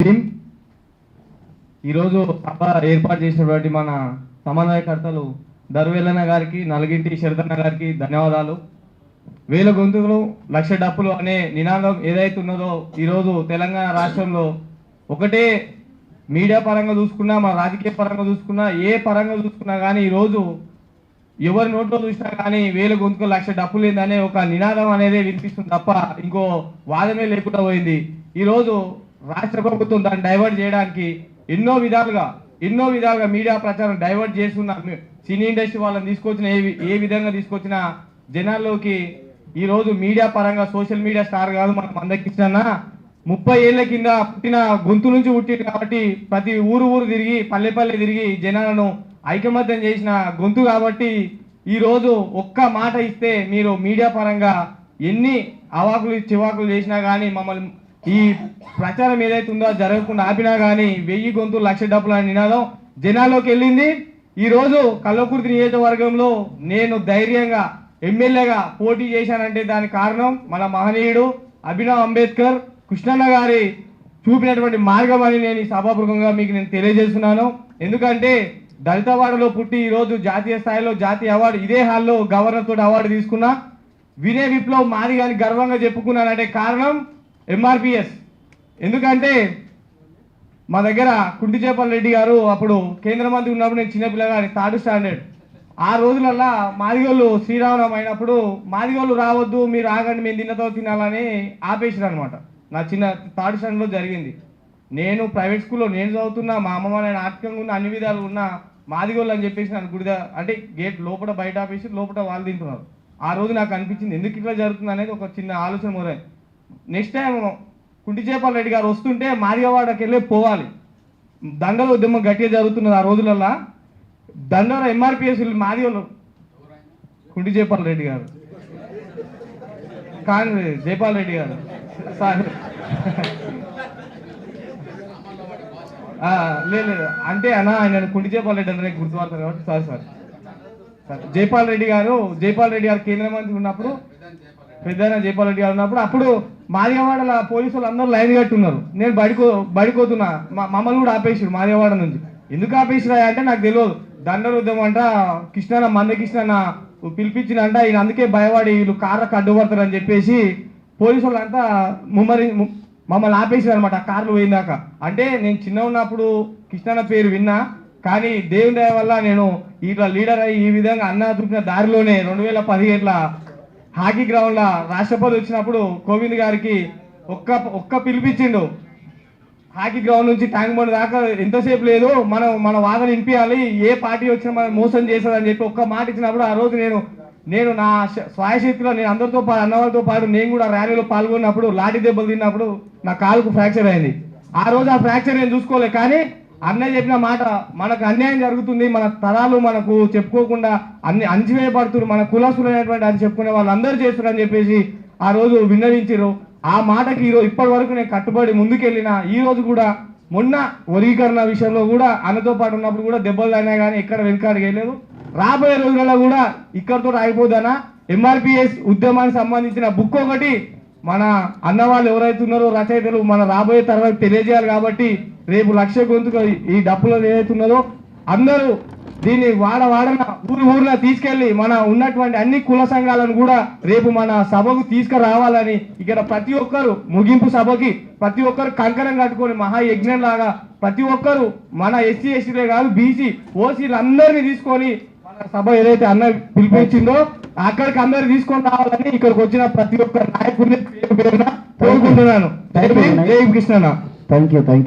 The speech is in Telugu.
భీమ్. ఈరోజు సభ ఏర్పాటు చేసినటువంటి మన సమన్వయకర్తలు దర్వేలన్న గారికి, నలగింటి శరదన్న గారికి ధన్యవాదాలు. వేల గొంతులు లక్ష డప్పులు అనే నినాదం ఏదైతే ఉన్నదో ఈరోజు తెలంగాణ రాష్ట్రంలో ఒకటే మీడియా పరంగా చూసుకున్నా, మన రాజకీయ పరంగా చూసుకున్నా, ఏ పరంగా చూసుకున్నా కానీ ఈరోజు ఎవరి నోట్లో చూసినా కానీ వేల గొంతుకు లక్ష డప్పులు ఏందనే ఒక నినాదం అనేది వినిపిస్తుంది తప్ప ఇంకో వాదమే లేకుండా పోయింది. ఈరోజు రాష్ట్ర ప్రభుత్వం దాన్ని డైవర్ట్ చేయడానికి ఎన్నో విధాలుగా మీడియా ప్రచారం డైవర్ట్ చేస్తున్న సినీ ఇండస్ట్రీ వాళ్ళని తీసుకొచ్చిన ఏ విధంగా తీసుకొచ్చిన జనాల్లోకి ఈరోజు మీడియా పరంగా సోషల్ మీడియా స్టార్ కాదు మనం అందరికిచ్చిన 30 ఏళ్ల కింద పుట్టిన గొంతు నుంచి పుట్టింది కాబట్టి ప్రతి ఊరు తిరిగి పల్లె తిరిగి జనాలను ఐకమత్యం చేసిన గొంతు కాబట్టి ఈరోజు ఒక్క మాట ఇస్తే మీరు మీడియా పరంగా ఎన్ని అవాకులు చివాకులు చేసినా కానీ మమ్మల్ని ఈ ప్రచారం ఏదైతే ఉందో జరగకుండా ఆపినా కానీ 1000 గొంతులు లక్ష డబ్బుల నినాదం జనాల్లోకి వెళ్ళింది. ఈరోజు కల్వకుర్తి నియోజకవర్గంలో నేను ధైర్యంగా ఎమ్మెల్యేగా పోటీ చేశానంటే దానికి కారణం మన మహనీయుడు అభినవ్ అంబేద్కర్ కృష్ణన్న గారి చూపినటువంటి మార్గం అని నేను ఈ సభాపూర్వకంగా మీకు నేను తెలియజేస్తున్నాను. ఎందుకంటే దళితవాడలో పుట్టి ఈరోజు జాతీయ స్థాయిలో జాతీయ అవార్డు ఇదే హాల్లో గవర్నర్ తోటి అవార్డు తీసుకున్నా, వినయ్ విప్లవ్ మాది కానీ గర్వంగా చెప్పుకున్నానంటే కారణం ఎంఆర్పిఎస్. ఎందుకంటే మా దగ్గర కుంటిచేపల్ రెడ్డి గారు అప్పుడు కేంద్ర మంత్రి ఉన్నప్పుడు నేను చిన్నపిల్లగాని 3rd స్టాండర్డ్. ఆ రోజులల్లా మాదిగోళ్ళు శ్రీరామనవమి అయినప్పుడు మాదిగోళ్ళు రావద్దు, మీరు ఆగండి, మేము తిన్నతో తినాలని ఆపేసారు అనమాట. నా చిన్న 3rd స్టాండర్డ్లో జరిగింది. నేను ప్రైవేట్ స్కూల్లో నేను చదువుతున్నా, మా అమ్మమ్మ నేను ఆర్థికంగా ఉన్న అన్ని విధాలు ఉన్న మాదిగోళ్ళు అని చెప్పేసి నన్ను గుడిదా అంటే గేట్ లోపల బయట ఆపేసి లోపల వాళ్ళు తింటున్నారు. ఆ రోజు నాకు అనిపించింది ఎందుకు ఇట్లా జరుగుతుంది అనేది ఒక చిన్న ఆలోచన మొదలైంది. నెక్స్ట్ టైం కుంటిచేపల్ రెడ్డి గారు వస్తుంటే మాదిగవాడకి వెళ్ళి పోవాలి. దండల ఉద్యమం గట్టిగా జరుగుతున్నది ఆ రోజులల్లా. దండల ఎంఆర్పిఎస్ మాదిగోళ్ళు కుంటిచేపల్ రెడ్డి గారు కానీ జైపాల్ రెడ్డి గారు సారీ లేదు అంటే అన్న ఆయన కుంటిచేపల్ రెడ్డి అంటే గుర్తుపడతారు కాబట్టి సారీ జైపాల్ రెడ్డి గారు కేంద్ర మంత్రి ఉన్నప్పుడు పెద్దయిన జైపాల్ రెడ్డి గారు ఉన్నప్పుడు అప్పుడు మాదిగవాడల పోలీసులు అందరూ లైన్ కట్టున్నారు. నేను బడికోతున్నా, మమ్మల్ని కూడా ఆపేసాడు మాదిగవాడ నుంచి. ఎందుకు ఆపేసిరా అంటే నాకు తెలియదు. దండల ఉద్యమం అంట కృష్ణన్న మందకృష్ణన్న పిలిపించినంట, ఈయన అందుకే భయపడి వీళ్ళు కార్లకు అడ్డుపడతారని చెప్పేసి పోలీసులు అంతా మమ్మల్ని ఆపేసారు అనమాట. కార్లు పోయిందాక. అంటే నేను చిన్న ఉన్నప్పుడు కృష్ణన్న పేరు విన్నా, కానీ దేవుని దయ వల్ల నేను ఇట్లా లీడర్ అయ్యి ఈ విధంగా అన్న చూపిన దారిలోనే 2017 హాకీ గ్రౌండ్లో రాష్ట్రపతి వచ్చినప్పుడు కోవింద్ గారికి ఒక్క పిలిపించిండు. హాకీ గ్రౌండ్ నుంచి ట్యాంక్ బండ్ దాకా ఎంతసేపు లేదు, మన వాదన వినిపించాలి, ఏ పార్టీ వచ్చినా మనం మోసం చేస్తుందని చెప్పి ఒక్క మాట ఇచ్చినప్పుడు ఆ రోజు నేను నా స్వాయశక్తిలో నేను అందరితో పాటు అన్నవాళ్ళతో పాటు నేను కూడా ర్యాలీలో పాల్గొన్నప్పుడు లాఠీ దెబ్బలు తిన్నప్పుడు నా కాలుకు ఫ్రాక్చర్ అయింది. ఆ రోజు ఆ ఫ్రాక్చర్ నేను చూసుకోలే. కానీ అన్నయ్య చెప్పిన మాట మనకు అన్యాయం జరుగుతుంది, మన తరాలు మనకు చెప్పుకోకుండా అన్ని అంచివేయబడుతున్నారు, మన కులసులైనటువంటి అని చెప్పుకునే వాళ్ళందరూ చేస్తున్నారని చెప్పేసి ఆ రోజు విన్నవించారు. ఆ మాటకి ఈరోజు ఇప్పటి వరకు నేను కట్టుబడి ముందుకెళ్ళిన. ఈ రోజు కూడా మొన్న వర్గీకరణ విషయంలో కూడా అన్నతో పాటు ఉన్నప్పుడు కూడా దెబ్బలు అయినా కానీ ఎక్కడ వెనుకాడికి వెళ్ళలేదు. రాబోయే రోజులలో కూడా ఇక్కడితో ఆగిపోదానా ఎంఆర్పిఎస్ ఉద్యమానికి సంబంధించిన బుక్ ఒకటి మన అన్నవాళ్ళు ఎవరైతే ఉన్నారో రచయితలు మన రాబోయే తర్వాత తెలియజేయాలి. కాబట్టి రేపు 1,00,000 గొంతుకు ఈ డప్పులో ఏదైతే ఉన్నదో అందరూ దీన్ని వాడన ఊరున తీసుకెళ్లి మన ఉన్నటువంటి అన్ని కుల సంఘాలను కూడా రేపు మన సభకు తీసుకురావాలని ఇక్కడ ప్రతి ఒక్కరు ముగింపు సభకి ప్రతి ఒక్కరు కంకణం కట్టుకొని మహాయజ్ఞం లాగా ప్రతి ఒక్కరు మన ఎస్సీ ఎస్టీలే కాదు బీసీ ఓసీలు అందరినీ తీసుకొని మన సభ ఏదైతే అన్న పిలిపించిందో అక్కడికి అందరు తీసుకొని రావాలని ఇక్కడికి వచ్చిన ప్రతి ఒక్క నాయకుడిని పేరున కోరుకుంటున్నాను. జై కృష్ణ. Thank you.